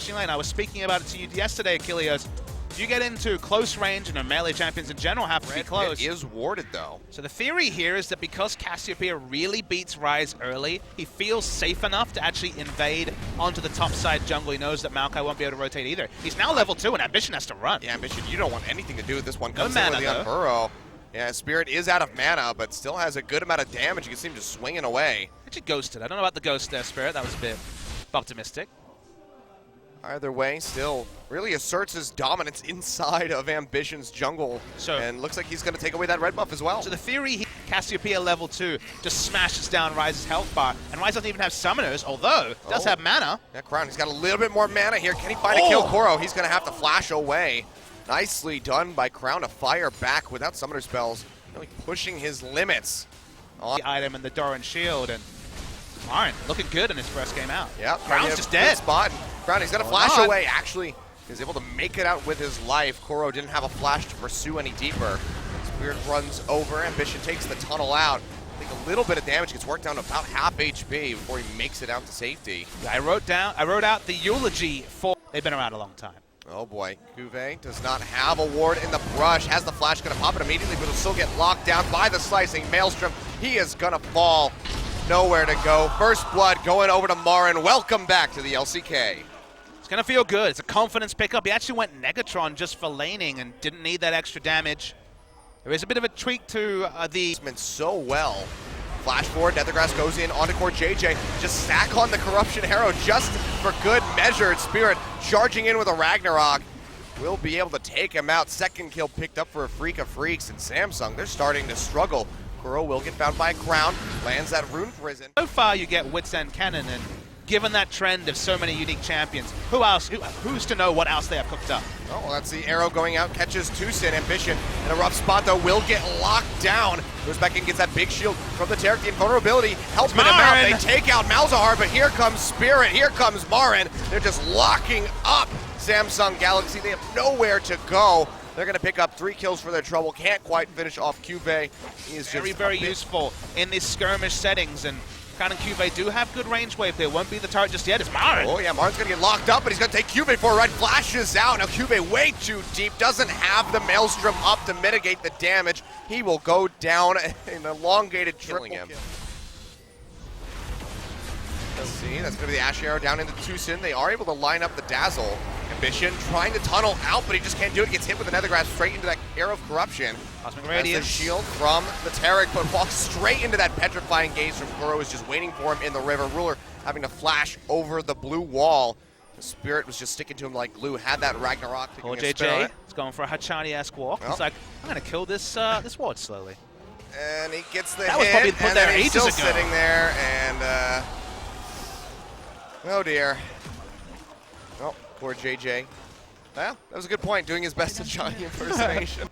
pushing lane. I was speaking about it to you yesterday, Achilles. You get into close range, and melee champions in general have to be close. It is warded, though. So the theory here is that because Cassiopeia really beats Ryze early, he feels safe enough to actually invade onto the top side jungle. He knows that Maokai won't be able to rotate either. He's now level 2, and Ambition has to run. Yeah, Ambition, you don't want anything to do with this one. No Comes mana, in with the though. Unburrow. Yeah, Spirit is out of mana, but still has a good amount of damage. You can see him just swinging away. Actually ghosted. I don't know about the ghost there, Spirit. That was a bit optimistic. Either way, still really asserts his dominance inside of Ambition's jungle. And looks like he's going to take away that red buff as well. So the theory, Cassiopeia level 2 just smashes down Ryze's health bar. And Ryze doesn't even have summoners, although does have mana. Yeah, Crown, he's got a little bit more mana here. Can he find a kill Koro? He's going to have to flash away. Nicely done by Crown to fire back without summoner spells. Really pushing his limits. The item and the Doran shield, and Marin looking good in his first game out. Yeah, Crown's just dead. Spot. Crown, he's going to flash away. Actually, he's able to make it out with his life. Koro didn't have a flash to pursue any deeper. Spirit runs over. Ambition takes the tunnel out. I think a little bit of damage gets worked down to about half HP before he makes it out to safety. I wrote out the eulogy for. They've been around a long time. Oh boy, Cuvée does not have a ward in the brush. Has the flash, going to pop it immediately, but he'll still get locked down by the slicing Maelstrom. He is going to fall. Nowhere to go. First blood going over to Marin. Welcome back to the LCK. It's going to feel good. It's a confidence pickup. He actually went Negatron just for laning and didn't need that extra damage. There is a bit of a tweak to the... It's been so well. Flash forward, Nethergrass goes in onto core JJ. Just stack on the Corruption Arrow just for good measure. Spirit charging in with a Ragnarok. Will be able to take him out. Second kill picked up for Afreeca Freecs, and Samsung, they're starting to struggle. Kuro will get found by a Crown, lands that Rune Prison. So far you get Wits End Kennen, and given that trend of so many unique champions, who's to know what else they have cooked up? Oh, well, that's the arrow going out, catches Tucson. Ambition in a rough spot, though, will get locked down. Goes back and gets that big shield from the Taric. The invulnerability helping him out. They take out Malzahar, but here comes Spirit, here comes Marin. They're just locking up Samsung Galaxy. They have nowhere to go. They're going to pick up 3 kills for their trouble. Can't quite finish off Cuvée. He is very useful in these skirmish settings, and Crown and Cuvée do have good range wave. They won't be the target just yet. It's Marin. Oh yeah, Marin's going to get locked up, but he's going to take Cuvée for a ride. Flashes out. Now Cuvée way too deep. Doesn't have the Maelstrom up to mitigate the damage. He will go down in elongated killing him. Let's see, that's going to be the Ash Arrow down into Tucson. They are able to line up the Dazzle. Ambition trying to tunnel out, but he just can't do it. Gets hit with a Nethergrass straight into that Arrow of Corruption. Cosmic Has Radiance. the shield from the Taric, but walks straight into that Petrifying Gaze from Kuro. Is just waiting for him in the river. Ruler having to flash over the blue wall. The Spirit was just sticking to him like glue. Had that Ragnarok. Or JJ is going for a Hachani-esque walk. Well. He's like, I'm going to kill this this ward slowly. And he gets the that hit, was probably put and there then he's ages still ago. sitting there, and oh dear. Oh, poor JJ. Well, that was a good point, doing his best Achani impersonation.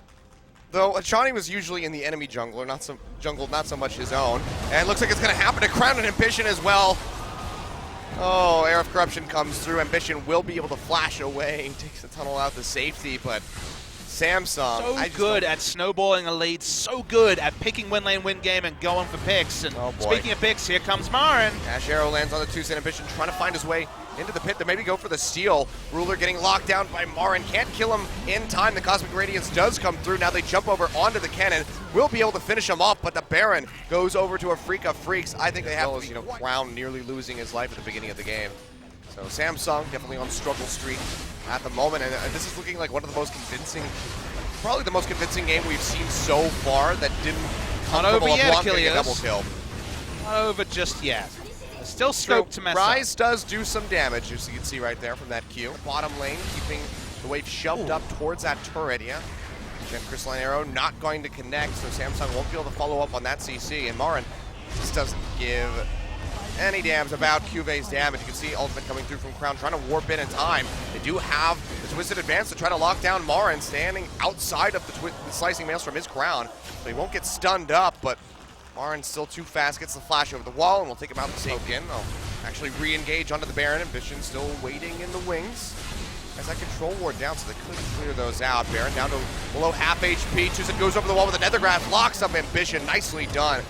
Though Achani was usually in the enemy jungle, not so much his own. And it looks like it's going to happen to Crown and Ambition as well. Oh, Air of Corruption comes through. Ambition will be able to flash away. He takes the tunnel out to safety, but Samsung... So good at snowballing a lead, so good at picking win lane, win game, and going for picks. And speaking of picks, here comes Marin. Ash Arrow lands on the Tucson. Ambition trying to find his way into the pit to maybe go for the steal. Ruler getting locked down by Marin. Can't kill him in time. The Cosmic Radiance does come through. Now they jump over onto the Kennen. Will be able to finish him off, but the Baron goes over to Afreeca Freecs. I think they have to, Crown nearly losing his life at the beginning of the game. So Samsung definitely on struggle streak at the moment, and this is looking like one of the most convincing, probably the most convincing game we've seen so far that didn't come from a LeBlanc getting a double kill. Not over just yet. There's still scope to mess up. Ryze does do some damage, as you can see right there from that Q. Bottom lane, keeping the wave shoved up towards that turret, yeah. Gen Crystalline Arrow not going to connect, so Samsung won't be able to follow up on that CC, and Marin just doesn't give any damns about Cuvé's damage. You can see ultimate coming through from Crown, trying to warp in time. They do have the Twisted Advance to try to lock down Marin, standing outside of the Slicing Maelstrom from his Crown, so he won't get stunned up, but Marin's still too fast, gets the flash over the wall, and we'll take him out to safety. They'll actually re-engage onto the Baron. Ambition still waiting in the wings. Has that control ward down, so they could clear those out. Baron down to below half HP. Tucson goes over the wall with a Nethergrass, locks up Ambition. Nicely done.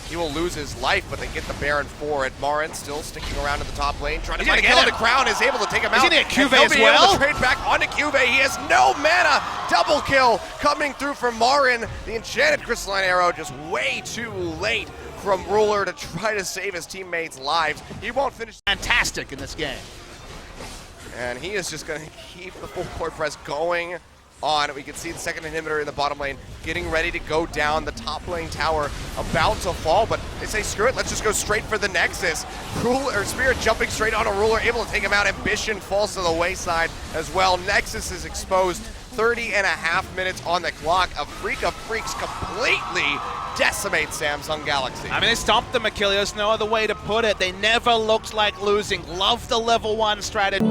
he will lose his life, but they get the Baron for it. Marin still sticking around in the top lane, trying to He's find a gonna kill on get the him. Crown, is able to take him out. He's gonna get Cuvée and as he'll be able well. to trade back onto Cuvée. He has no mana. Double kill coming through from Marin. The enchanted crystalline arrow just way too late from Ruler to try to save his teammates' lives. He won't finish. Fantastic in this game. And he is just going to keep the full court press going on. We can see the second inhibitor in the bottom lane getting ready to go down. The top lane tower about to fall, but they say, screw it, let's just go straight for the Nexus. Spirit jumping straight on a Ruler, able to take him out. Ambition falls to the wayside as well. Nexus is exposed. 30.5 minutes on the clock. Afreeca freecs completely decimate Samsung Galaxy. I mean, they stomped the Achilles, no other way to put it. They never looked like losing. Love the level 1 strategy.